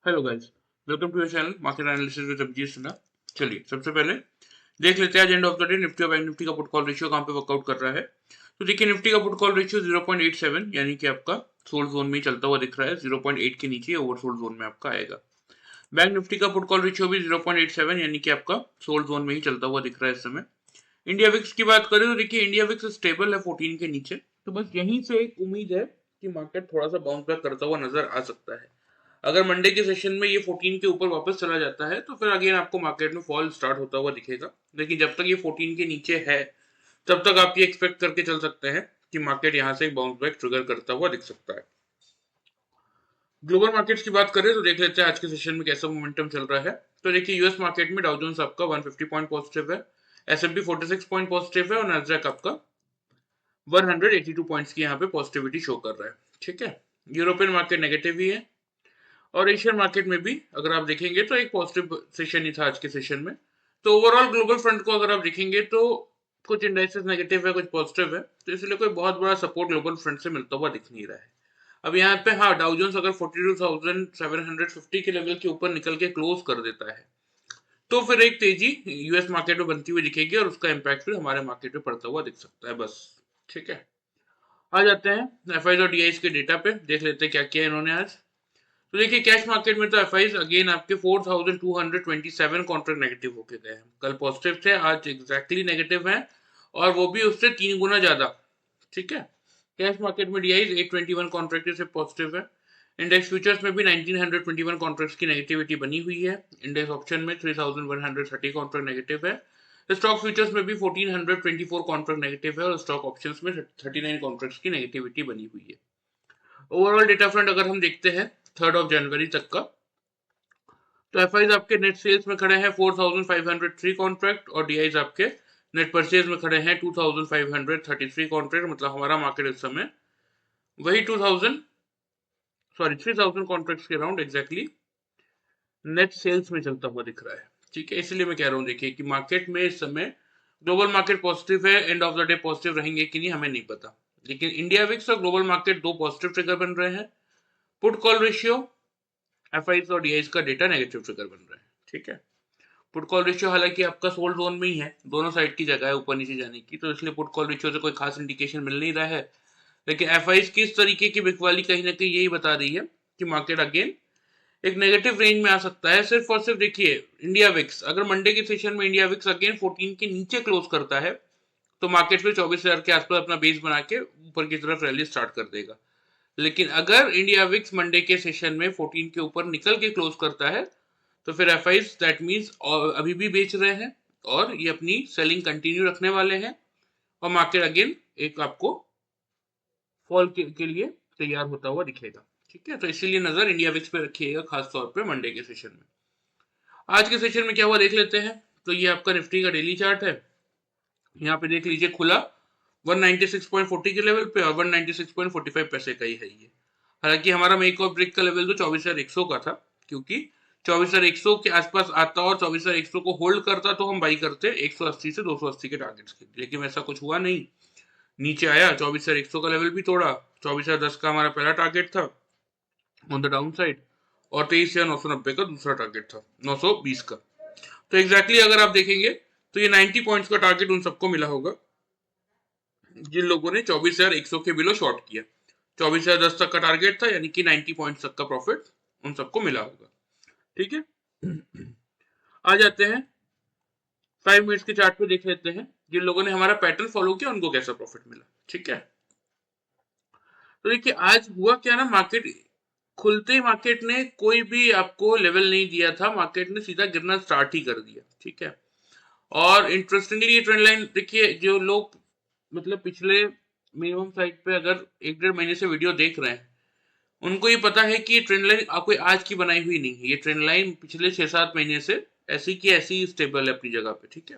Hello guys, welcome to your channel market analysis with Abhijeet Sinha. चलिए सबसे पहले देख लेते हैं आज end of the day Nifty और बैंक निफ्टी का पुट कॉल रेशियो कहाँ पे वर्कआउट कर रहा है। तो देखिए निफ्टी का पुट कॉल रेशियो 0.87 यानी कि आपका सोल्ड जोन में ही चलता हुआ दिख रहा है। 0.8 के नीचे ओवरसोल्ड जोन में आपका आएगा। बैंक निफ्टी का पुट कॉल रेशियो भी 0.87 यानी कि आपका सोल्ड जोन में ही चलता हुआ दिख रहा है इस समय। इंडिया विक्स की बात करें तो देखिए इंडिया विक्स स्टेबल है 14 के नीचे। तो बस यहीं से एक उम्मीद है कि मार्केट थोड़ा सा बाउंस बैक करता हुआ नजर आ सकता है। अगर मंडे के सेशन में ये 14 के ऊपर वापस चला जाता है तो फिर अगेन आपको मार्केट में फॉल स्टार्ट होता हुआ दिखेगा। लेकिन जब तक ये 14 के नीचे है तब तक आप ये एक्सपेक्ट करके चल सकते हैं कि मार्केट यहाँ से एक बाउंस बैक ट्रिगर करता हुआ दिख सकता है। ग्लोबल मार्केट्स की बात करें तो देख लेते हैं आज के सेशन में कैसा मोमेंटम चल रहा है। तो देखिए यूएस मार्केट में डाउ जोन्स आपका 150 पॉइंट पॉजिटिव है, एसएनपी 46 पॉइंट पॉजिटिव है और नैस्डैक आपका 182 पॉइंट्स की यहाँ पे पॉजिटिविटी शो कर रहा है। ठीक है, यूरोपियन मार्केट नेगेटिव ही है और एशियन मार्केट में भी अगर आप देखेंगे तो एक पॉजिटिव सेशन ही था आज के सेशन में। तो ओवरऑल ग्लोबल फ्रंट को अगर आप देखेंगे तो कुछ इंडाइसेस नेगेटिव है, कुछ पॉजिटिव है, तो इसलिए कोई बहुत बड़ा सपोर्ट ग्लोबल फ्रंट से मिलता हुआ दिख नहीं रहा है। अब यहाँ पे हाँ, डाउ जोन्स अगर 42,750 के लेवल के ऊपर निकल के क्लोज कर देता है तो फिर एक तेजी यूएस मार्केट में बनती हुई दिखेगी और उसका इम्पैक्ट फिर हमारे मार्केट में पड़ता हुआ दिख सकता है। बस ठीक है, आ जाते हैं एफआईज और डीआईज के डेटा पे, देख लेते हैं क्या किया इन्होंने आज। तो देखिए कैश मार्केट में तो एफआईज अगेन आपके 4227 कॉन्ट्रैक्ट नेगेटिव होके गए हैं। कल पॉजिटिव थे, आज एग्जैक्टली नेगेटिव हैं और वो भी उससे 3 गुना ज्यादा। ठीक है, कैश मार्केट में डीआईज 821 कॉन्ट्रैक्ट से पॉजिटिव है। इंडेक्स फ्यूचर्स में भी 1921 कॉन्ट्रैक्ट्स की नेगेटिविटी बनी हुई है। इंडेक्स ऑप्शन में 3130 कॉन्ट्रैक्ट नेगेटिव है। स्टॉक फ्यूचर्स में भी 1424 कॉन्ट्रैक्ट नेगेटिव है और स्टॉक ऑप्शंस में 39 कॉन्ट्रैक्ट्स की नेगेटिविटी बनी हुई है। ओवरऑल डेटा फ्रंट अगर हम देखते हैं 3 जनवरी तक का, तो एफआईज आपके नेट सेल्स में खड़े हैं 4503 कॉन्ट्रैक्ट और डीआईज आपके नेट परचेज में खड़े हैं 2533 कॉन्ट्रैक्ट। मतलब हमारा मार्केट इस समय वही 3000 कॉन्ट्रैक्ट्स के अराउंड एग्जैक्टली नेट सेल्स में चलता हुआ दिख रहा है। ठीक है, इसलिए मैं कह रहा हूँ देखिए कि मार्केट में इस समय ग्लोबल मार्केट पॉजिटिव है, and of the day positive रहेंगे कि नहीं हमें नहीं पता, लेकिन इंडिया विक्स और ग्लोबल मार्केट दो पॉजिटिव ट्रिगर बन रहे हैं। पुट कॉल रेशियो एफआईज और डीआईज का डेटा नेगेटिव ट्रिगर बन रहा है। ठीक है, पुट कॉल रेशियो हालांकि आपका सोल्ड जोन में ही है, दोनों साइड की जगह है ऊपर नीचे जाने की, तो इसलिए पुट कॉल रेशियो से कोई खास इंडिकेशन मिल नहीं रहा है। लेकिन एफआईज किस तरीके की बिकवाली कहीं ना कहीं यही बता रही है कि मार्केट अगेन एक नेगेटिव रेंज में आ सकता है। सिर्फ और सिर्फ देखिए इंडिया विक्स अगर मंडे के सेशन में इंडिया विक्स अगेन 14 के नीचे क्लोज करता है तो मार्केट फिर 24,000 के आसपास अपना बेस बना के ऊपर की तरफ रैली स्टार्ट कर देगा। लेकिन अगर इंडिया विक्स मंडे के सेशन में 14 के ऊपर निकल के क्लोज करता है तो फिर एफआईज दैट मींस अभी भी बेच रहे हैं और ये अपनी सेलिंग कंटिन्यू रखने वाले हैं और मार्केट अगेन एक आपको फॉल के लिए तैयार होता हुआ दिखेगा। ठीक है, तो इसीलिए नजर इंडिया विक्स पे रखिएगा खास तौर पे मंडे के सेशन में। आज के सेशन में क्या हुआ देख लेते हैं। तो ये आपका निफ्टी का डेली चार्ट है, यहाँ पे देख लीजिए खुला 196.40 के लेवल पे और 196.45 पैसे का ही है ये। हालांकि हमारा मेक और ब्रेक का लेवल तो 24,100 का था, क्योंकि 24,100 के आसपास आता और 24,100 को होल्ड करता तो हम बाई करते 180 से 280 के टारगेट्स के, लेकिन ऐसा कुछ हुआ नहीं। नीचे आया 24,100 का लेवल भी तोड़ा, 24,010 का हमारा पहला टारगेट था ऑन द डाउन साइड और 23,990 का दूसरा टारगेट था 920 का। तो एग्जैक्टली अगर आप देखेंगे तो ये 90 पॉइंट्स का टारगेट उन सबको मिला होगा जिन लोगों ने 24,100 के बिलो शॉर्ट किया। 24,010 तक का टारगेट था यानी कि 90 पॉइंट्स तक का प्रॉफिट उन सबको मिला होगा। ठीक है, आ जाते हैं 5 मिनट्स के चार्ट पे, देख लेते हैं जिन लोगों ने हमारा पैटर्न फॉलो किया उनको कैसा प्रॉफिट मिला। ठीक है, तो देखिए आज हुआ क्या ना, मार्केट खुलते ही मार्केट ने कोई भी आपको लेवल नहीं दिया था, मार्केट ने सीधा गिरना स्टार्ट ही कर दिया। ठीक है, और इंटरेस्टिंगली ये ट्रेंड लाइन देखिए, जो लोग मतलब पिछले मिनिमम साइड पे अगर 1-1.5 महीने से वीडियो देख रहे हैं उनको ये पता है कि ये ट्रेंड लाइन कोई आज की बनाई हुई नहीं है। ये ट्रेंड लाइन पिछले 6-7 महीने से ऐसी की ऐसी स्टेबल है अपनी जगह पे। ठीक है,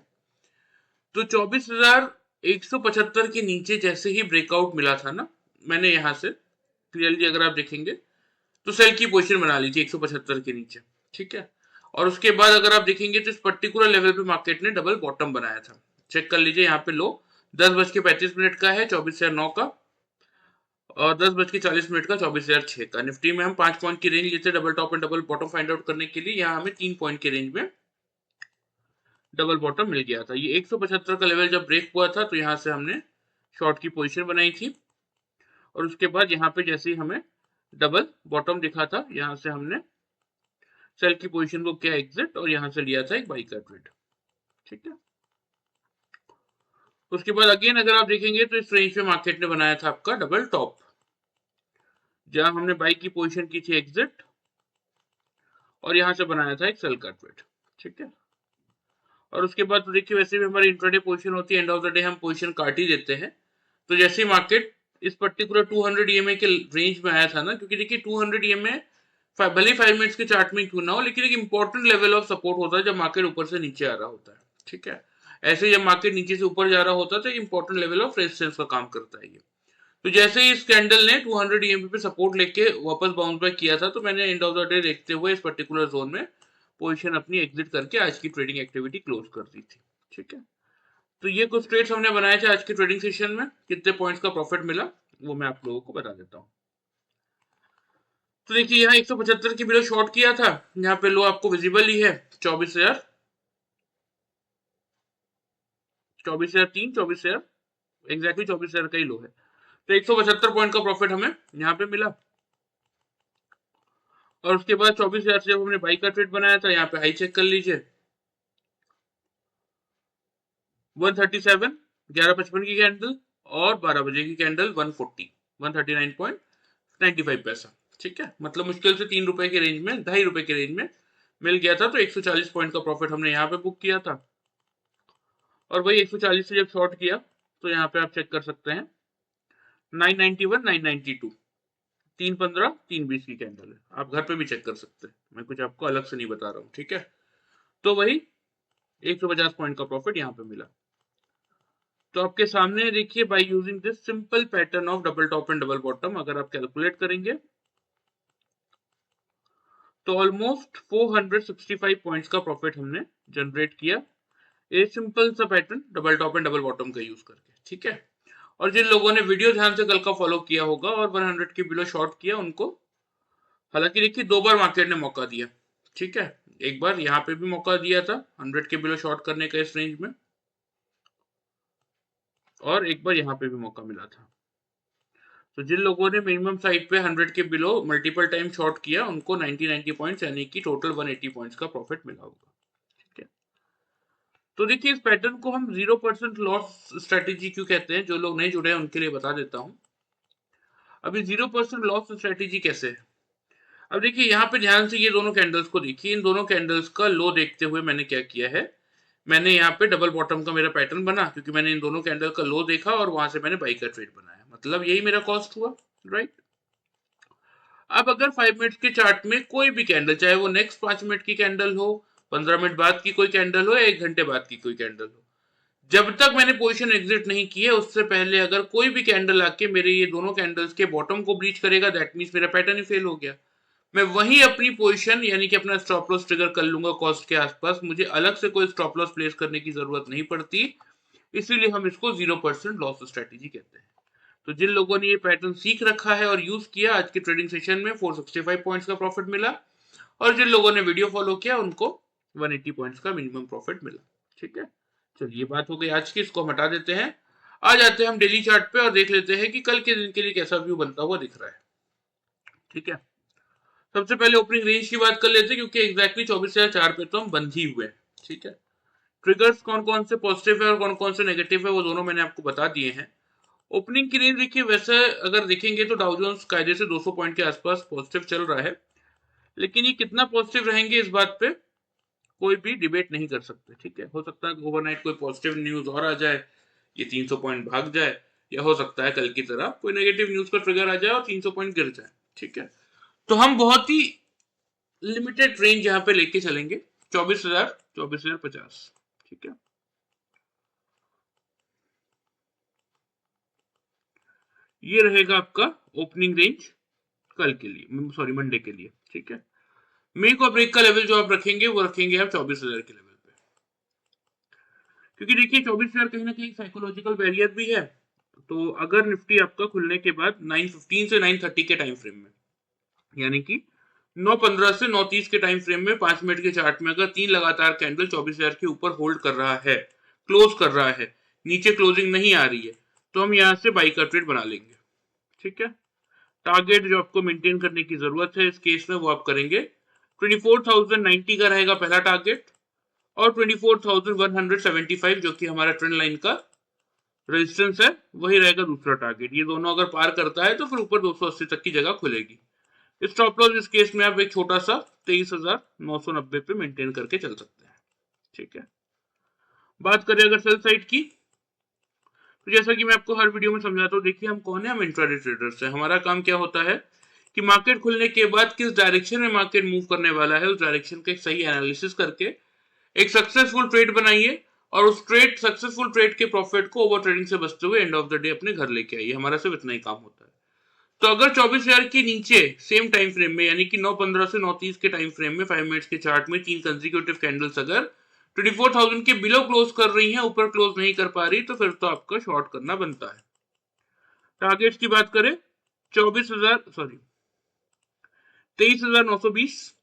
तो 24,175 के नीचे जैसे ही ब्रेकआउट मिला था ना, मैंने यहां से क्लियरली अगर आप देखेंगे तो सेल की पोजीशन बना ली थी 175 के नीचे। ठीक है, और उसके बाद अगर आप देखेंगे तो इस पर्टिकुलर लेवल पे मार्केट ने डबल बॉटम बनाया था। चेक कर लीजिए, यहाँ पे लो 10:35 का है 24,009 का और 10:40 का 24,006 का। निफ्टी में हम 5 पॉइंट की रेंज लेते double top and double bottom find out करने के लिए। यहाँ हमें 3 पॉइंट की रेंज में डबल बॉटम मिल गया था। ये 175 का लेवल जब ब्रेक हुआ था तो यहाँ से हमने शॉर्ट की पोजीशन बनाई थी और उसके बाद यहाँ पे जैसे ही हमें डबल बॉटम दिखा था, यहाँ से हमने सेल की पोजीशन को किया एग्जिट और यहाँ से लिया था एक बाई का ट्रेड। ठीक है, उसके बाद अगेन अगर आप देखेंगे तो इस रेंज में मार्केट ने बनाया था आपका डबल टॉप, जहां हमने बाई की पोजीशन की थी एग्जिट और यहां से बनाया था एक सेल का ट्रेड। ठीक है, और उसके बाद तो देखिए वैसे भी हमारी इंट्राडे पोजीशन होती है, एंड ऑफ द डे हम पोजीशन काट ही देते हैं। तो जैसे ही मार्केट इस पर्टिकुलर 200 ईएमए के रेंज में आया था ना, क्योंकि देखिए 200 ईएमए भले 5 मिनट्स के चार्ट में क्यों ना हो, लेकिन एक इंपॉर्टेंट लेवल ऑफ सपोर्ट होता है जब मार्केट ऊपर से नीचे आ रहा होता है। ठीक है, ऐसे जब मार्केट नीचे से ऊपर जा रहा होता है तो एक इंपॉर्टेंट लेवल ऑफ रेजिस्टेंस का काम करता है ये। तो जैसे ही इस कैंडल ने 200 ईएमपी पे सपोर्ट लेके वापस बाउंस बैक किया था, तो मैंने एंड ऑफ द डे देखते हुए इस पर्टिकुलर जोन में पोजीशन अपनी एग्जिट करके आज की ट्रेडिंग एक्टिविटी क्लोज कर दी थी। ठीक है, तो ये कुछ ट्रेड्स हमने बनाए थे आज के ट्रेडिंग सेशन में। कितने पॉइंट्स का प्रॉफिट मिला वो मैं आप लोगों को बता देता हूँ। तो देखिए यहाँ 175 की बिलो शॉर्ट किया था, यहाँ पे लो आपको विजिबल ही है 24,000, 24,003, 24,000 एग्जैक्टली 24,000 का ही लो है। तो 175 पॉइंट का प्रॉफिट हमें यहाँ पे मिला और उसके बाद 24,000 से जब हमने बाई का ट्रेड बनाया था, यहाँ पे हाई चेक कर लीजिए 137, 11:55 की कैंडल और 12 बजे की कैंडल 140, 139.95 पैसा। ठीक है, मतलब मुश्किल से 3 रुपए के रेंज में, 2.5 रुपए के रेंज में मिल गया था। तो 140 पॉइंट का प्रॉफिट हमने यहाँ पे बुक किया था और वही 140 से जब शॉर्ट किया तो यहाँ पे आप चेक कर सकते हैं 991, 992, 315, 320 की कैंडल है। आप घर पे भी चेक कर सकते हैं, मैं कुछ आपको अलग से नहीं बता रहा हूँ। ठीक है, तो वही 150 पॉइंट का प्रॉफिट यहाँ पे मिला। तो आपके सामने देखिए by using this simple pattern of double top and double bottom, अगर आप कैलकुलेट करेंगे तो ऑलमोस्ट 465 पॉइंट्स का प्रॉफिट हमने जनरेट किया, एक सिंपल सा pattern double top and double bottom का यूज करके। ठीक है, और जिन लोगों ने वीडियो ध्यान से कल का फॉलो किया होगा और 100 के बिलो शॉर्ट किया, उनको हालांकि देखिए 2 बार मार्केट ने मौका दिया। ठीक है, एक बार यहाँ पे भी मौका दिया था 100 के बिलो शॉर्ट करने का इस रेंज में, और एक बार यहाँ पे भी मौका मिला था। तो जिन लोगों ने मिनिमम साइड पे 100 के बिलो मल्टीपल टाइम शॉर्ट किया, उनको 90 पॉइंट्स यानी कि टोटल 180 पॉइंट्स का प्रॉफिट मिला होगा। ठीक है, तो देखिए इस पैटर्न को हम 0% लॉस स्ट्रेटेजी क्यों कहते हैं, जो लोग नहीं जुड़े हैं उनके लिए बता देता हूं। अभी 0% लॉस स्ट्रेटेजी कैसे है, अब देखिए यहाँ पे ध्यान से ये दोनों कैंडल्स को देखिए। इन दोनों कैंडल्स का लो देखते हुए मैंने क्या किया है, मैंने यहाँ पे डबल बॉटम का मेरा पैटर्न बना, क्योंकि मैंने इन दोनों कैंडल का लो देखा और वहां से मैंने बाई का ट्रेड बनाया, मतलब यही मेरा कॉस्ट हुआ। राइट, अब अगर 5 मिनट के चार्ट में कोई भी कैंडल, चाहे वो नेक्स्ट 5 मिनट की कैंडल हो, 15 मिनट बाद की कोई कैंडल हो या 1 घंटे बाद की कोई कैंडल हो, जब तक मैंने पोजीशन एग्जिट नहीं की है उससे पहले अगर कोई भी कैंडल आके मेरे ये दोनों कैंडल्स के बॉटम को ब्रीच करेगा, दैट मींस मेरा पैटर्न ही फेल हो गया। मैं वही अपनी पोजीशन यानी कि अपना स्टॉप लॉस ट्रिगर कर लूंगा कॉस्ट के आसपास, मुझे अलग से कोई स्टॉप लॉस प्लेस करने की जरूरत नहीं पड़ती। इसीलिए हम इसको 0% लॉस स्ट्रेटेजी कहते हैं। तो जिन लोगों ने ये पैटर्न सीख रखा है और यूज किया, आज के ट्रेडिंग सेशन में 465 पॉइंट्स का प्रॉफिट मिला, और जिन लोगों ने वीडियो फॉलो किया उनको 180 पॉइंट्स का मिनिमम प्रॉफिट मिला। ठीक है, चलिए ये बात हो गई आज की, इसको हम हटा देते हैं। आ जाते हैं हम डेली चार्ट पे और देख लेते हैं कि कल के दिन के लिए कैसा व्यू बनता हुआ दिख रहा है। ठीक है, सबसे पहले ओपनिंग रेंज की बात कर लेते हैं, क्योंकि एग्जैक्टली 24,004 पे तो हम बंद ही हुए। ठीक है, ट्रिगर्स कौन कौन से पॉजिटिव है और कौन कौन से नेगेटिव है वो दोनों मैंने आपको बता दिए हैं। ओपनिंग की रेंज देखिए, वैसे अगर देखेंगे तो डाउ जोन्स कायदे से 200 पॉइंट के आसपास पॉजिटिव चल रहा है, लेकिन ये कितना पॉजिटिव रहेंगे इस बात पे कोई भी डिबेट नहीं कर सकते। ठीक है, हो सकता है ओवरनाइट कोई पॉजिटिव न्यूज और आ जाए, ये 300 पॉइंट भाग जाए, या हो सकता है कल की तरह कोई नेगेटिव न्यूज का ट्रिगर आ जाए और 300 पॉइंट गिर जाए। ठीक है, तो हम बहुत ही लिमिटेड रेंज यहाँ पे लेके चलेंगे 24,000, 24,050। ठीक है, ये रहेगा आपका ओपनिंग रेंज कल के लिए, सॉरी मंडे के लिए। ठीक है, मेक और ब्रेक का लेवल जो आप रखेंगे वो रखेंगे आप 24,000 के लेवल पे, क्योंकि देखिए 24,000 कहीं ना कहीं साइकोलॉजिकल बैरियर भी है तो अगर निफ्टी आपका खुलने के बाद 9:15 से 9:30 के टाइम फ्रेम में, यानी कि 9:15 से 9:30 के टाइम फ्रेम में 5 मिनट के चार्ट में अगर 3 लगातार कैंडल 24,000 के ऊपर होल्ड कर रहा है, क्लोज कर रहा है, नीचे क्लोजिंग नहीं आ रही है, तो हम यहां से बाई का ट्रेड बना लेंगे। ठीक है, टारगेट जो आपको मेंटेन करने की जरूरत है इस केस में वो आप करेंगे 24,090 का रहेगा पहला टारगेट, और 24,175 जो कि हमारा ट्रेंड लाइन का रेजिस्टेंस है वही रहेगा दूसरा टारगेट। ये दोनों अगर पार करता है तो फिर ऊपर 280 तक की जगह खुलेगी। स्टॉप लॉस इस केस में आप एक छोटा सा 23,990 पे मेंटेन करके चल सकते हैं। ठीक है, बात करें अगर सेल साइड की, तो जैसा कि मैं आपको हर वीडियो में समझाता हूँ, देखिए हम कौन है, हम इंट्राडे ट्रेडर्स हैं। हमारा काम क्या होता है कि मार्केट खुलने के बाद किस डायरेक्शन में मार्केट मूव करने वाला है उस डायरेक्शन का एक सही एनालिसिस करके एक सक्सेसफुल ट्रेड बनाइए, और उस ट्रेड सक्सेसफुल ट्रेड के प्रॉफिट को ओवर ट्रेडिंग से बचते हुए एंड ऑफ द डे अपने घर लेके आइए। हमारा सिर्फ इतना ही काम होता है। तो अगर 24,000 के नीचे सेम टाइम फ्रेम में, यानी कि 9:15 से 9:30 के टाइम फ्रेम में 5 मिनट्स के चार्ट में 3 कंसेक्यूटिव कैंडल्स अगर 24,000 के बिलो क्लोज कर रही हैं, ऊपर क्लोज नहीं कर पा रही, तो फिर तो आपका शॉर्ट करना बनता है। टारगेट्स की बात करें, 23,920,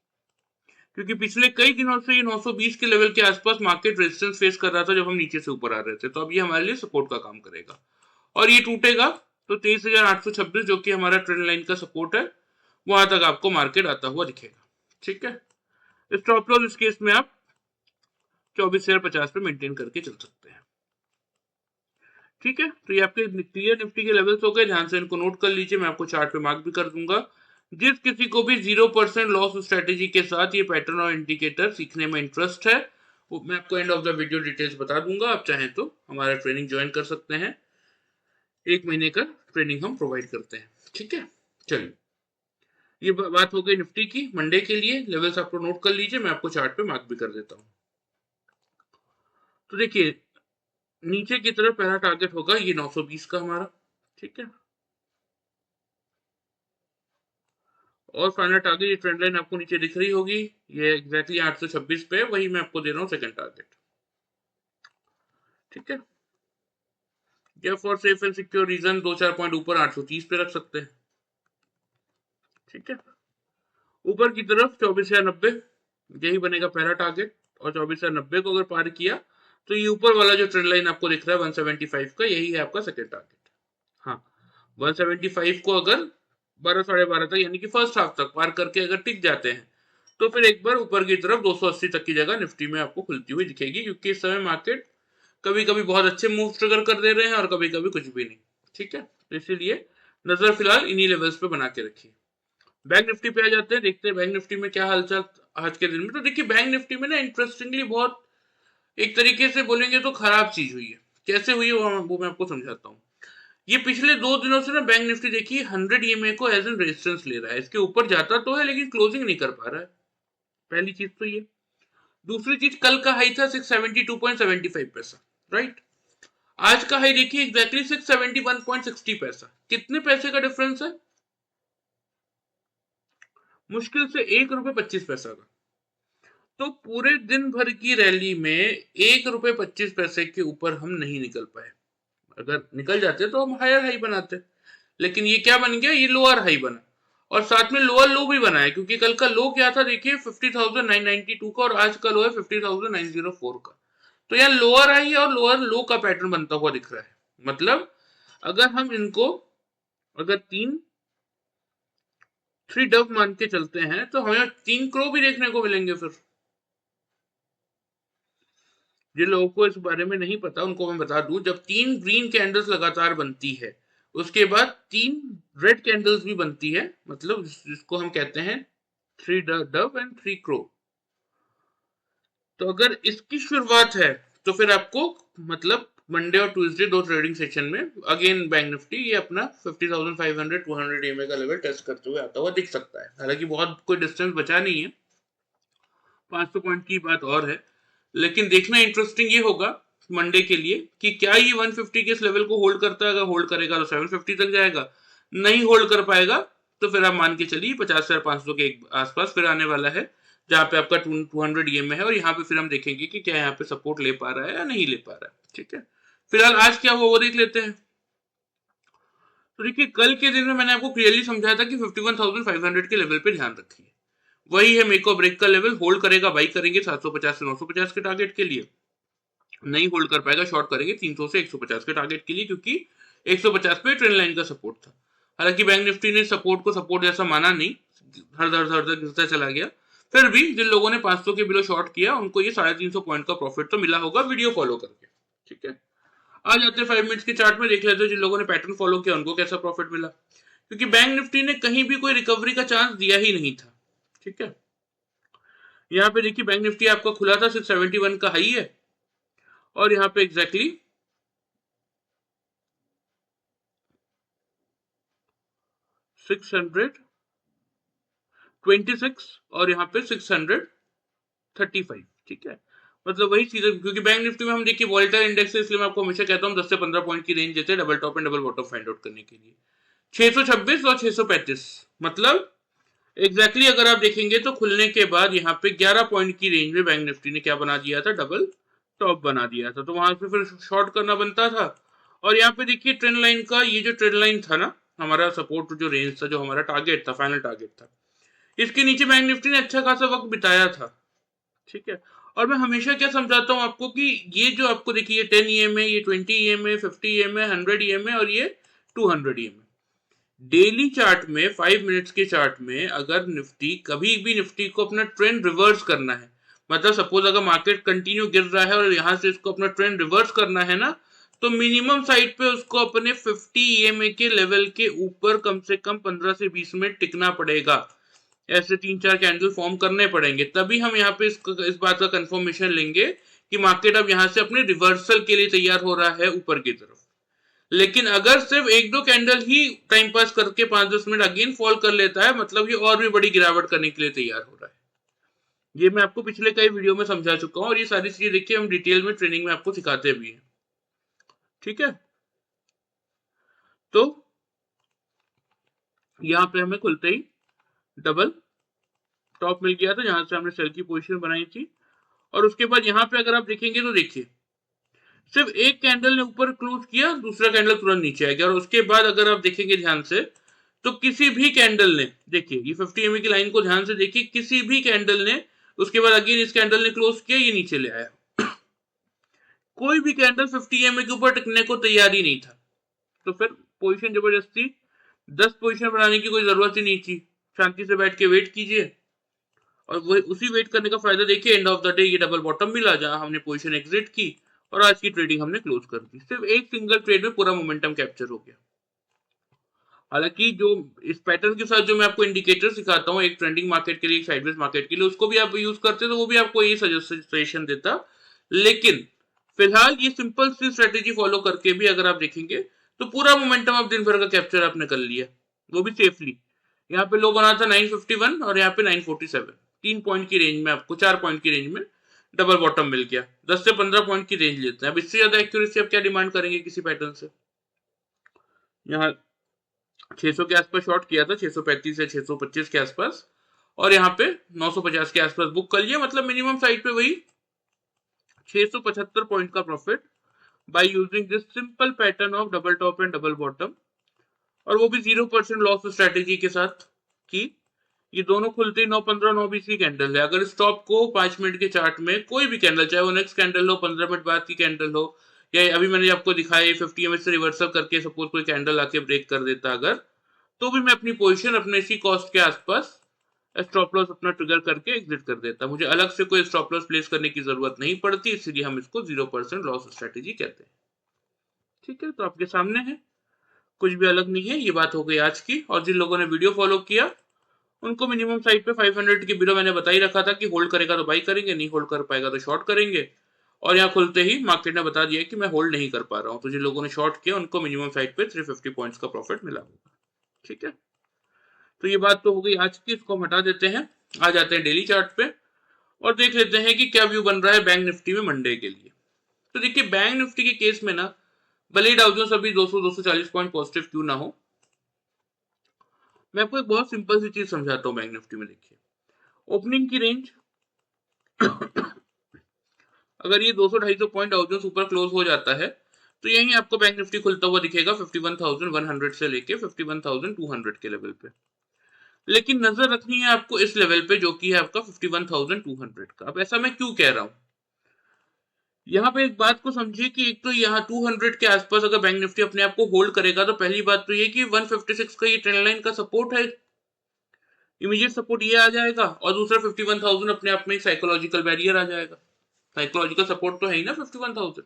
क्योंकि पिछले कई दिनों से ये 920 के लेवल के आसपास मार्केट रेजिस्टेंस फेस कर रहा था जब हम नीचे से ऊपर आ रहे थे, तो अब ये हमारे लिए सपोर्ट का काम करेगा और ये टूटेगा तो 23,826 जो कि हमारा ट्रेंड लाइन का सपोर्ट है, वहां तक आपको मार्केट आता हुआ दिखेगा। ठीक है, स्टॉप लॉस इस केस में आप 24,050 पे मेंटेन करके चल सकते हैं। ठीक है, तो ये आपके क्लियर निफ्टी के लेवल्स हो गए, ध्यान से इनको नोट कर लीजिए, मैं आपको चार्ट पे मार्क भी कर दूंगा। जिस किसी को भी 0% लॉस स्ट्रेटेजी के साथ ये पैटर्न और इंडिकेटर सीखने में इंटरेस्ट है, वो मैं आपको and of the video details बता दूंगा। आप चाहें तो हमारा ट्रेनिंग ज्वाइन कर सकते हैं, 1 महीने का ट्रेनिंग हम प्रोवाइड करते हैं। ठीक है, चलिए, ये बात हो गई निफ्टी की। मंडे के लिए लेवल्स आपको नोट कर लीजिए, मैं आपको चार्ट पे मार्क भी कर देता हूँ। तो देखिए, नीचे की तरफ पहला टारगेट होगा ये 920 का हमारा। ठीक है, और फाइनल टारगेट, ये ट्रेंड लाइन आपको नीचे दिख रही होगी, ये एग्जैक्टली 826 पे, वही मैं आपको दे रहा हूँ सेकंड टारगेट। ठीक है, या for safe and secure reason 2-4 point ऊपर 830 पे रख सकते हैं। ठीक है, ऊपर की तरफ 24,090 यही बनेगा पहला टारगेट, और 24,090 को अगर पार किया तो ये ऊपर वाला जो ट्रेंड लाइन आपको दिख रहा है 175 का, यही है आपका सेकंड टारगेट। हाँ, 175 को अगर 12-12:30 तक, यानी कि फर्स्ट हाफ तक पार करके अगर टिक जाते हैं, तो फिर एक बार ऊपर की तरफ 280 तक की जगह निफ्टी में आपको खुलती हुई दिखेगी, क्योंकि इस समय मार्केट कभी कभी बहुत अच्छे मूव ट्रिगर कर दे रहे हैं और कभी कभी कुछ भी नहीं। ठीक है, तो इसीलिए नजर फिलहाल इन्हीं लेवल्स पे बना के रखिए। बैंक निफ्टी पे आ जाते हैं, देखते हैं बैंक निफ्टी में क्या हालचाल आज के दिन में। तो देखिए, बैंक निफ्टी में ना इंटरेस्टिंगली बहुत, एक तरीके से बोलेंगे तो खराब चीज हुई है। कैसे हुई है वो मैं आपको समझाता हूँ। ये पिछले 2 दिनों से ना बैंक निफ्टी देखिए 100 ईएमए को एज एन रेजिस्टेंस ले रहा है, इसके ऊपर जाता तो है लेकिन क्लोजिंग नहीं कर पा रहा है। पहली चीज तो ये। दूसरी चीज, कल का हाई था 672.75 पैसा, राइट। आज का हाई देखिए एग्जैक्टली 671.60 पैसा। कितने पैसे का डिफरेंस है? मुश्किल से 1 रुपए 25 पैसा का। तो पूरे दिन भर की रैली में 1 रुपए 25 पैसे के ऊपर हम नहीं निकल पाए। अगर निकल जाते तो हम हायर हाई बनाते, लेकिन ये क्या बन गया, ये लोअर हाई बना, और साथ में लोअर लो भी बना है, क्योंकि कल का लो क्या था देखिए 50,992 का, और आज का लो है 50,904 का। तो यहाँ लोअर हाई और लोअर लो का पैटर्न बनता हुआ दिख रहा है। मतलब अगर हम इनको, अगर थ्री डव मान के चलते हैं तो हमें 3 क्रो भी देखने को मिलेंगे। फिर जिन लोगों को इस बारे में नहीं पता उनको मैं बता दूं, जब 3 ग्रीन कैंडल्स लगातार बनती है, उसके बाद 3 रेड कैंडल्स भी बनती है, मतलब जिसको हम कहते हैं 3 डव एंड 3 क्रो। तो अगर इसकी शुरुआत है तो फिर आपको, मतलब मंडे और ट्यूसडे 2 ट्रेडिंग सेशन में अगेन बैंक निफ्टी ये अपना 50,500 200 ईएमए का लेवल टेस्ट करते हुए आता हुआ दिख सकता है। हालांकि बहुत कोई डिस्टेंस बचा नहीं है, 500 पॉइंट की बात और है, लेकिन देखना इंटरेस्टिंग ये होगा मंडे के लिए कि क्या ये 150 के इस लेवल को होल्ड करता है। अगर होल्ड करेगा तो 750 तक जाएगा, नहीं होल्ड कर पाएगा तो फिर आप मान के चलिए 50,500 के आसपास फिर आने वाला है, जहां पे आपका 200 ईएमए है, और यहाँ पे फिर हम देखेंगे कि क्या यहाँ पे सपोर्ट ले पा रहा है या नहीं ले पा रहा है। ठीक है, फिलहाल आज क्या हुआ वो देख लेते हैं। तो देखिए कल के दिन में मैंने आपको क्लियरली समझाया था कि 51,500 के लेवल पे ध्यान रखिए, वही है मेक और ब्रेक का लेवल। होल्ड करेगा बाई करेंगे 750 से 950 के टारगेट के लिए, नहीं होल्ड कर पाएगा शॉर्ट करेंगे 300 से 150 के टारगेट के लिए, क्योंकि 150 पे ट्रेंड लाइन का सपोर्ट था। हालांकि बैंक निफ्टी ने सपोर्ट को सपोर्ट जैसा माना नहीं, हर दर गिरता चला गया। फिर भी जिन लोगों ने 500 के बिलो शॉर्ट किया उनको ये 350 पॉइंट का प्रॉफिट तो मिला होगा वीडियो फॉलो करके। ठीक है, आ जाते हैं 5 मिनट्स के चार्ट में, देख लेते हैं जिन लोगों ने पैटर्न फॉलो किया उनको कैसा प्रॉफिट मिला, क्योंकि बैंक निफ्टी ने कहीं भी कोई रिकवरी का चांस दिया ही नहीं था। ठीक है, यहाँ पे देखिए बैंक निफ्टी आपका खुला था 671 का हाई है, और यहाँ पे एग्जैक्टली 626 और यहाँ पे 635। ठीक है, मतलब वही चीज है, क्योंकि बैंक निफ्टी में हम देखिए वॉलेटाइल इंडेक्स है, इसलिए मैं आपको हमेशा कहता हूँ 10 से 15 पॉइंट की रेंज देते हैं double top and double bottom find out करने के लिए। 626 और 635, मतलब एग्जैक्टली अगर आप देखेंगे तो खुलने के बाद यहाँ पे 11 पॉइंट की रेंज में बैंक निफ्टी ने क्या बना दिया था, डबल टॉप बना दिया था, तो वहां पे फिर शॉर्ट करना बनता था। और यहाँ पे देखिए ट्रेंड लाइन का, ये जो ट्रेंड लाइन था ना, हमारा सपोर्ट जो रेंज था, जो हमारा टारगेट था, फाइनल टारगेट था, इसके नीचे बैंक निफ्टी ने अच्छा खासा वक्त बिताया था। ठीक है, और मैं हमेशा क्या समझाता हूँ आपको कि ये जो आपको देखिए ये 10 EM है, ये 20 EM है, 50 EM है, 100 EM है, और ये 200 EM है। डेली चार्ट में 5 मिनट्स के चार्ट में अगर निफ्टी कभी भी निफ्टी को अपना ट्रेंड रिवर्स करना है, मतलब सपोज अगर मार्केट कंटिन्यू गिर रहा है और यहां से इसको अपना ट्रेंड रिवर्स करना है ना, तो मिनिमम साइड पे उसको अपने 50 EMA के लेवल के ऊपर कम से कम 15 से 20 मिनट टिकना पड़ेगा। ऐसे 3-4 कैंडल फॉर्म करने पड़ेंगे, तभी हम यहाँ पे इस बात का कंफर्मेशन लेंगे कि मार्केट अब यहाँ से अपने रिवर्सल के लिए तैयार हो रहा है ऊपर की तरफ। लेकिन अगर सिर्फ एक दो कैंडल ही टाइम पास करके 5-10 मिनट अगेन फॉल कर लेता है, मतलब ये और भी बड़ी गिरावट करने के लिए तैयार हो रहा है। ये मैं आपको पिछले कई वीडियो में समझा चुका हूं, और ये सारी चीजें देखिए हम डिटेल में ट्रेनिंग में आपको सिखाते भी हैं। ठीक है, तो यहाँ पे हमें खुलते ही डबल टॉप मिल गया था, जहां से हमने सेल की पोजीशन बनाई थी। और उसके बाद यहाँ पे अगर आप देखेंगे तो देखिए सिर्फ एक कैंडल ने ऊपर क्लोज किया, दूसरा कैंडल तुरंत नीचे आ गया, और उसके बाद अगर आप देखेंगे ध्यान से तो किसी भी कैंडल ने, देखिए ये 50 EMA की लाइन को ध्यान से देखिए, किसी भी कैंडल ने उसके बाद अगेन इस कैंडल ने क्लोज किया, ये नीचे ले आया। कोई भी कैंडल 50 EMA के ऊपर टिकने को तैयार ही नहीं था, तो फिर पोजीशन जबरदस्ती 10 पोजीशन बनाने की कोई जरूरत ही नहीं थी। शांति से बैठ के वेट कीजिए, और वही उसी वेट करने का फायदा देखिए एंड ऑफ द डे ये डबल बॉटम मिला, जहां हमने पोजीशन एग्जिट की और आज की ट्रेडिंग हमने क्लोज कर दी। सिर्फ एक सिंगल ट्रेड में पूरा मोमेंटम कैप्चर हो गया। हालांकि जो इस पैटर्न के साथ जो मैं आपको इंडिकेटर सिखाता हूँ, एक ट्रेंडिंग मार्केट के लिए, एक साइडवेज मार्केट के लिए, उसको भी आप यूज करते तो वो भी आपको ये सजेशन देता। लेकिन फिलहाल ये सिंपल सी स्ट्रेटेजी फॉलो करके भी अगर आप देखेंगे तो पूरा मोमेंटम आप दिन भर का कैप्चर आपने कर लिया, वो भी सेफली। यहाँ पे लो बना था 951 और यहाँ पे 947, 3 पॉइंट की रेंज में आपको, 4 पॉइंट की रेंज में डबल बॉटम मिल गया। 10 से 15 पॉइंट की रेंज लेते हैं, अब इससे ज्यादा एक्यूरेसी आप क्या डिमांड करेंगे किसी पैटर्न से। यहाँ 600 के आसपास शॉर्ट किया था, 635 से 625 के आसपास, और यहाँ पे 950 के आसपास बुक कर लिया, मतलब मिनिमम साइड पे वही 675 पॉइंट का profit by using this simple pattern of double top and double bottom, और वो भी 0% लॉस स्ट्रेटेजी के साथ की। ये दोनों खुलते ही 915 920 की कैंडल है। अगर स्टॉप को 5 मिनट के चार्ट में कोई भी कैंडल, चाहे वो नेक्स्ट कैंडल हो, 15 मिनट बाद की कैंडल हो, या अभी मैंने आपको दिखाया 50 EMA से रिवर्सल करके सपोज कोई कैंडल आके ब्रेक कर देता अगर, तो भी मैं अपनी पोजीशन अपने इसी कॉस्ट के आसपास स्टॉप लॉस अपना ट्रिगर करके एग्जिट कर देता। मुझे अलग से कोई स्टॉप लॉस प्लेस करने की जरूरत नहीं पड़ती, इसलिए हम इसको 0% लॉस स्ट्रेटेजी कहते हैं। ठीक है, तो आपके सामने है, कुछ भी अलग नहीं है। ये बात हो गई आज की, और जिन लोगों ने वीडियो फॉलो किया उनको मिनिमम साइड पे 500 के बिलो मैंने बता ही रखा था कि होल्ड करेगा तो बाई करेंगे, नहीं होल्ड कर पाएगा तो शॉर्ट करेंगे। और यहाँ खुलते ही मार्केट ने बता दिया कि मैं होल्ड नहीं कर पा रहा हूँ, तो जिन लोगों ने शॉर्ट किया उनको मिनिमम साइड पे 350 पॉइंट्स का प्रॉफिट मिला होगा। ठीक है, तो ये बात तो हो गई आज की, इसको हम हटा देते हैं। आ जाते हैं डेली चार्ट पे और देख लेते हैं कि क्या व्यू बन रहा है बैंक निफ्टी में मंडे के लिए। तो देखिए बैंक निफ्टी के केस में ना, भले ही डाउ जोन्स अभी 200-240 पॉइंट पॉजिटिव क्यों ना हो, मैं आपको एक बहुत सिंपल सी चीज समझाता हूँ। बैंक निफ्टी में देखिए ओपनिंग की रेंज अगर ये 200-250 पॉइंट डाउ जोन्स ऊपर क्लोज हो जाता है तो यही आपको बैंक निफ्टी खुलता हुआ दिखेगा 51,100 से लेके 51,200 के लेवल पे। लेकिन नजर रखनी है आपको इस लेवल पे जो कि है आपका 51,200 का। अब ऐसा मैं क्यों कह रहा हूं, यहाँ पे एक बात को समझिए कि एक तो यहाँ 200 के आसपास अगर बैंक निफ्टी अपने आप को होल्ड करेगा तो पहली बात तो ये कि 156 का ये ट्रेंड लाइन का सपोर्ट है, इमीडिएट सपोर्ट ये आ जाएगा, और दूसरा 51,000 अपने आप में एक साइकोलॉजिकल बैरियर आ जाएगा। साइकोलॉजिकल सपोर्ट तो है ही ना 51,000,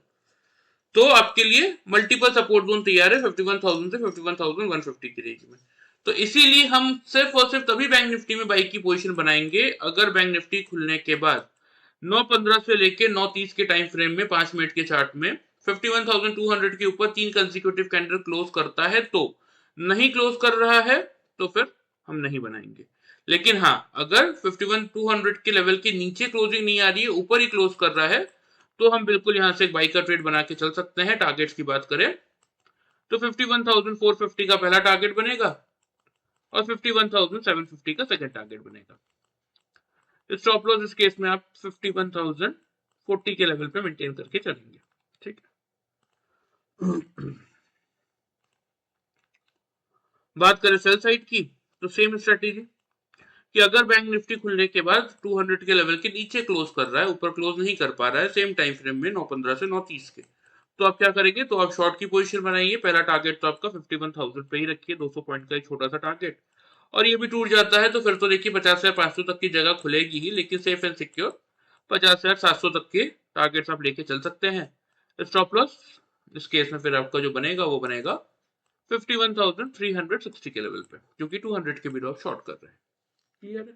तो आपके लिए मल्टीपल सपोर्ट जोन तैयार है 51,000 से 51,150 की रेंज में। तो इसीलिए हम सिर्फ और सिर्फ तभी बैंक निफ्टी में बाई की पोजीशन बनाएंगे अगर बैंक निफ्टी खुलने के बाद 9:15 से लेके 9:30 के टाइम फ्रेम में 5 मिनट के चार्ट में 51,200 के ऊपर 3 कंसेक्यूटिव कैंडल क्लोज करता है। तो नहीं क्लोज कर रहा है तो फिर हम नहीं बनाएंगे। लेकिन हाँ, अगर 51,200 के लेवल के नीचे क्लोजिंग नहीं आ रही है, ऊपर ही क्लोज कर रहा है, तो हम बिल्कुल यहां से एक बाई का ट्रेड बना के चल सकते हैं। टारगेट्स की बात करें तो 51,450 का पहला टारगेट बनेगा और 51,750 का सेकंड टारगेट बनेगा। स्टॉप लॉस इस केस में आप 51,040 के लेवल पे मेंटेन करके चलेंगे। ठीक है। बात करें सेल साइड की तो सेम स्ट्रेटेजी कि अगर बैंक निफ्टी खुलने के बाद 200 के लेवल के नीचे क्लोज कर रहा है, ऊपर क्लोज नहीं कर पा रहा है सेम टाइम फ्रेम में 9:15 से 9:30 के, तो आप क्या करेंगे, तो आप शॉर्ट की पोजीशन बनाइए। पहला टारगेट तो आपका 51,000 पे ही रखिए, 200 पॉइंट का एक छोटा सा टारगेट, और ये भी टूट जाता है तो फिर तो देखिए 50,500 तक की जगह खुलेगी ही, लेकिन सेफ एंड सिक्योर 50,700 तक के टारगेट्स आप लेके चल सकते हैं। स्टॉप लॉस इस केस में फिर आपका जो बनेगा वो बनेगा 51,360 के लेवल पे, क्योंकि 200 के भी आप शॉर्ट कर रहे हैं। क्लियर है?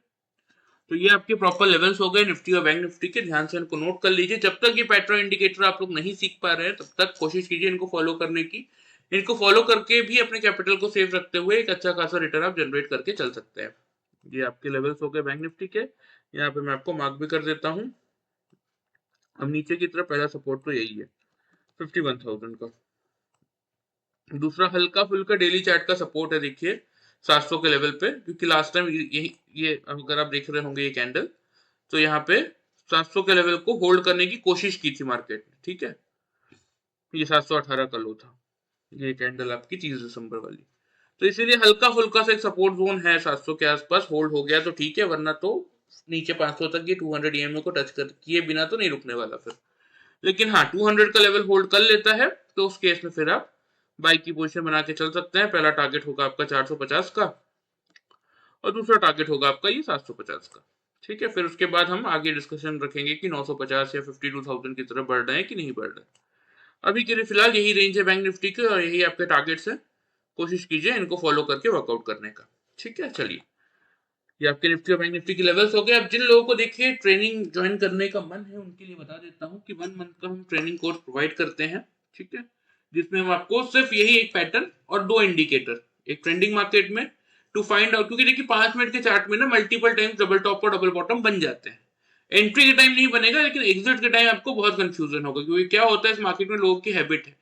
तो ये आपके प्रॉपर लेवल्स हो गए निफ्टी और बैंक निफ्टी के, ध्यान से इनको नोट कर लीजिए। जब तक ये पैटर्न इंडिकेटर आप लोग नहीं सीख पा रहे हैं तब तक कोशिश कीजिए इनको फॉलो करने की। इनको फॉलो करके भी अपने कैपिटल को सेफ रखते हुए एक अच्छा खासा रिटर्न आप जनरेट करके चल सकते हैं। ये आपके लेवल्स हो गए बैंक निफ्टी के। यहाँ पे मैं आपको मार्क भी कर देता हूँ। अब नीचे की तरफ पहला सपोर्ट तो यही है 51,000 का। दूसरा हल्का फुल्का डेली चार्ट का सपोर्ट है, देखिए 700 के लेवल पे, क्योंकि लास्ट टाइम ये अगर आप देख रहे होंगे ये कैंडल, तो यहाँ पे 700 के लेवल को होल्ड करने की कोशिश की थी मार्केट ने। ठीक है, ये 718 का लो था ये कैंडल आपकी 30 दिसंबर वाली। तो इसीलिए हल्का फुल्का सा एक सपोर्ट जोन है 700 के आसपास, होल्ड हो गया तो ठीक है, वरना तो नीचे 500 तक ये 200 ईएमए को टच कर किए बिना तो नहीं रुकने वाला फिर। लेकिन हाँ, 200 का लेवल होल्ड कर लेता है तो उस केस में फिर आप बाई की पोजीशन बना के चल सकते हैं। पहला टारगेट होगा आपका 450 का और दूसरा टारगेट होगा आपका ये 750 का। ठीक है, फिर उसके बाद हम आगे डिस्कशन रखेंगे कि 950 या 52,000 की तरफ बढ़ रहे हैं कि नहीं बढ़ रहे। अभी के लिए फिलहाल यही रेंज है बैंक निफ्टी के और यही आपके टारगेट्स है। कोशिश कीजिए इनको फॉलो करके वर्कआउट करने का। ठीक है, चलिए, ये आपके निफ्टी और बैंक निफ्टी के लेवल्स हो गए। अब जिन लोगों को देखिए ट्रेनिंग ज्वाइन करने का मन है उनके लिए बता देता हूँ कि 1 मंथ का हम ट्रेनिंग कोर्स प्रोवाइड करते हैं। ठीक है, जिसमें हम आपको सिर्फ यही एक पैटर्न और 2 इंडिकेटर, एक ट्रेंडिंग मार्केट में टू फाइंड आउट, क्योंकि देखिए 5 मिनट के चार्ट में ना मल्टीपल टाइम्स डबल टॉप और डबल बॉटम बन जाते हैं। एंट्री के टाइम नहीं बनेगा, लेकिन एग्जिट के टाइम आपको बहुत कंफ्यूजन होगा, क्योंकि क्या होता है इस मार्केट में लोगों की हैबिट है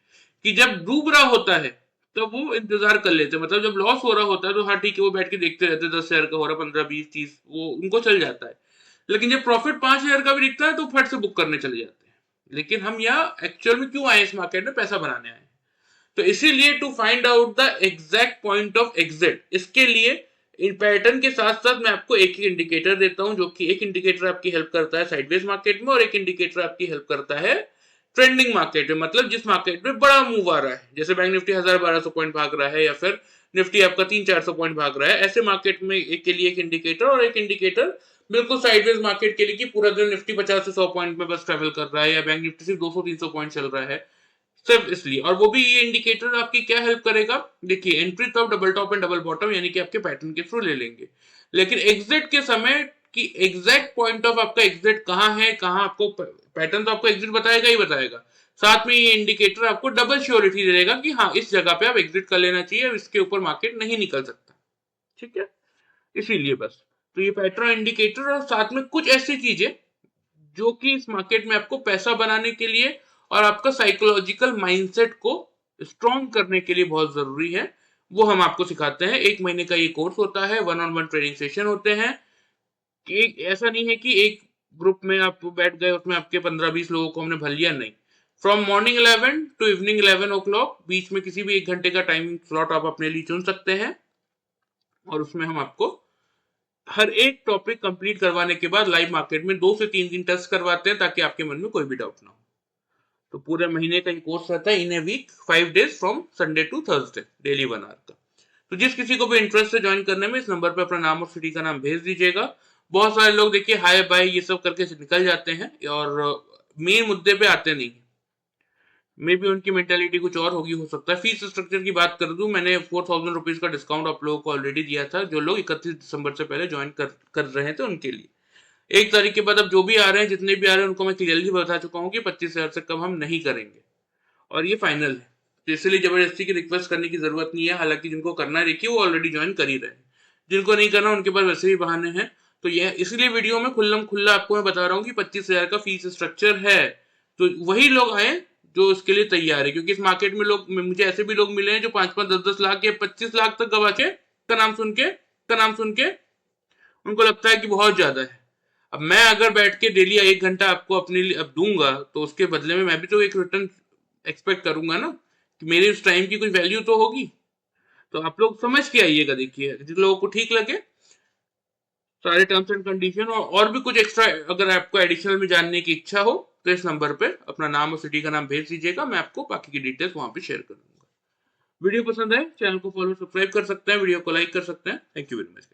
कि जब डूब रहा होता है तो वो इंतजार कर लेते हैं, मतलब जब लॉस हो रहा होता है तो हाँ ठीक है वो बैठ के देखते रहते हैं, 10,000 का हो रहा, 15, 20, 30, वो उनको चल जाता है। लेकिन जब प्रॉफिट 5,000 का भी दिखता है तो फट से बुक करने चले जाते हैं। लेकिन हम यहाँ एक्चुअल में क्यों आए इस मार्केट में, पैसा बनाने आए। तो इसीलिए to find out the exact point of exit, इसके लिए इन पैटर्न के साथ साथ मैं आपको एक ही इंडिकेटर देता हूं, जो कि एक इंडिकेटर आपकी हेल्प करता है साइडवेज मार्केट में और एक इंडिकेटर आपकी हेल्प करता है ट्रेंडिंग मार्केट में, मतलब जिस मार्केट में बड़ा मूव आ रहा है, जैसे बैंक निफ्टी 1,000-1,200 पॉइंट भाग रहा है या फिर निफ्टी आपका 300-400 पॉइंट भाग रहा है, ऐसे मार्केट में एक के लिए एक इंडिकेटर और एक इंडिकेटर बिल्कुल साइडवेज मार्केट के लिए कि पूरा दिन निफ्टी 50 से 100 पॉइंट में बस ट्रेवल कर रहा है या बैंक निफ्टी सिर्फ 200-300 पॉइंट चल रहा है, सिर्फ इसलिए। और वो भी ये इंडिकेटर आपकी क्या हेल्प करेगा, देखिए एंट्री तो आप double top and double bottom यानी कि आपके पैटर्न के थ्रू ले लेंगे, लेकिन एग्जिट के समय की एग्जैक्ट पॉइंट ऑफ आपका एग्जिट कहां है, कहां आपको पैटर्न तो आपको एग्जिट बताएगा ही बताएगा, साथ में ये इंडिकेटर आपको डबल श्योरिटी दे देगा कि हाँ इस जगह पे आप एग्जिट कर लेना चाहिए, इसके ऊपर मार्केट नहीं निकल सकता। ठीक है, इसीलिए बस तो ये पैटर्न इंडिकेटर और साथ में कुछ ऐसी चीजें जो कि इस मार्केट में आपको पैसा बनाने के लिए और आपका साइकोलॉजिकल माइंडसेट को स्ट्रॉन्ग करने के लिए बहुत जरूरी है, वो हम आपको सिखाते हैं। 1 महीने का ये कोर्स होता है, 1-on-1 ट्रेनिंग सेशन होते हैं। कि ऐसा नहीं है कि एक ग्रुप में आप बैठ गए उसमें आपके 15-20 लोगों को हमने भर लिया, नहीं, from morning 11 to evening 11 o'clock, बीच में किसी भी 1 घंटे का टाइमिंग स्लॉट आप अपने लिए चुन सकते हैं, और उसमें हम आपको हर एक टॉपिक कंप्लीट करवाने के बाद लाइव मार्केट में 2 से 3 दिन टेस्ट करवाते हैं, ताकि आपके मन में कोई भी डाउट ना हो। तो पूरे महीने का ये कोर्स रहता है in a week 5 days from Sunday to Thursday, daily 1 hour का। तो जिस किसी को भी इंटरेस्ट है ज्वाइन करने में, इस नंबर पे अपना नाम और सिटी का नाम भेज दीजिएगा। बहुत सारे लोग देखिए हाय बाय ये सब करके निकल जाते हैं और मेन मुद्दे पे आते नहीं। मे भी उनकी मेंटेलिटी कुछ और होगी, हो सकता है। फीस स्ट्रक्चर की बात कर दूं, मैंने 4000 रुपीज का डिस्काउंट आप लोगों को ऑलरेडी दिया था, जो लोग 31 दिसंबर से पहले ज्वाइन कर रहे थे उनके लिए। 1 तारीख के बाद अब जो भी आ रहे हैं, जितने भी आ रहे हैं, उनको मैं क्लियरली बता चुका हूँ कि 25,000 से कम हम नहीं करेंगे, और ये फाइनल है। तो इसलिए जबरदस्ती की रिक्वेस्ट करने की जरूरत नहीं है। हालांकि जिनको करना है देखिए वो ऑलरेडी ज्वाइन कर ही रहे हैं, जिनको नहीं करना उनके पास वैसे भी बहाने हैं। तो ये इसलिए वीडियो में खुल्लम खुल्ला आपको मैं बता रहा हूँ कि 25,000 का फीस स्ट्रक्चर है, तो वही लोग आए जो इसके लिए तैयार है। क्योंकि इस मार्केट में लोग, मुझे ऐसे भी लोग मिले हैं जो 5-5, 10-10 लाख या 25 लाख तक गवा के का नाम सुन के उनको लगता है कि बहुत ज्यादा है। अब मैं अगर बैठ के डेली 1 घंटा आपको अपने लिए अब दूंगा, तो उसके बदले में मैं भी तो एक रिटर्न एक्सपेक्ट करूंगा ना, कि मेरे उस टाइम की कोई वैल्यू तो होगी। तो आप लोग समझ के आइएगा। देखिए जिन लोगों को ठीक लगे, सारे टर्म्स एंड कंडीशन और भी कुछ एक्स्ट्रा अगर आपको एडिशनल में जानने की इच्छा हो, तो इस नंबर पे अपना नाम और सिटी का नाम भेज दीजिएगा, मैं आपको बाकी की डिटेल्स वहां पे शेयर कर दूंगा। वीडियो पसंद है, चैनल को फॉलो सब्सक्राइब कर सकते हैं, वीडियो को लाइक कर सकते हैं। Thank you very much.